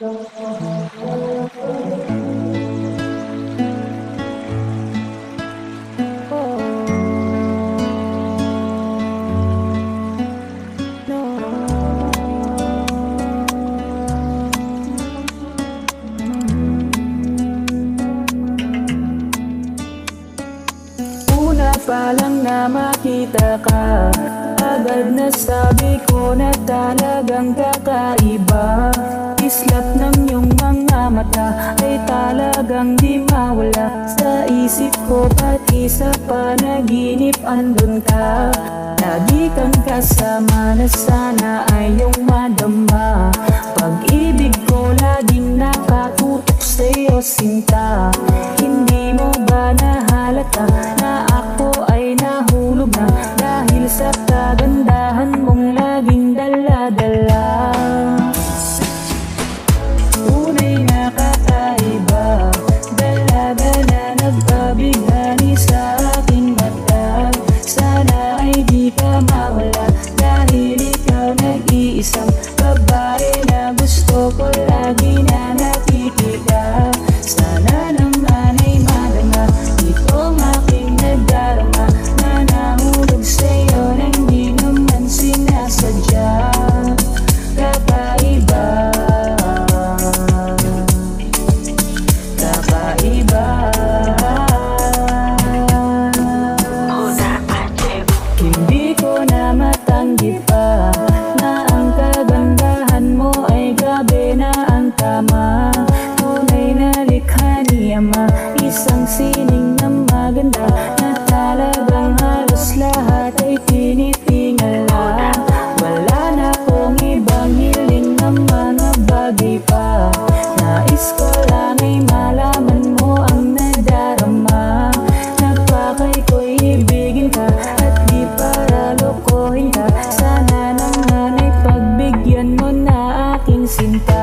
Una pa lang na makita ka, agad na sabi ko na talagang kakaiba. Islap ng iyong mga mata ay talagang di mawala sa isip ko, pati sa panaginip andun ka. Lagi kang kasama na sana ay iyong madama. Pag-ibig ko laging nakatutok sa'yo sinta. Hindi mo ba nahalata na ako ay nahulog na dahil sa kagandahan mong laging dala-dala? Tunay na kakaiba, dalaga na nagpabighani sa aking mata. Sana ay di ka mawala dahil ikaw nag-iisang babae na gusto ko lagi na nakikita. Sana naman ay madama itong aking nadarama na nahulog sa'yo nang di naman sinasadya. Kakaiba, kakaiba. Hindi ko na matanggi pa na ang kagandahan mo ay grabe na ang tama. Tunay na likha ni Ama, isang sining na maganda na talagang halos lahat ay tinitingala. Wala na akong ibang hiling na mga bagay pa. Nais ko lang ay malaman mo ang nadarama. Napakay ko'y ibigin ka at di para lokohin ka. Sana naman ay pagbigyan mo na aking sinta.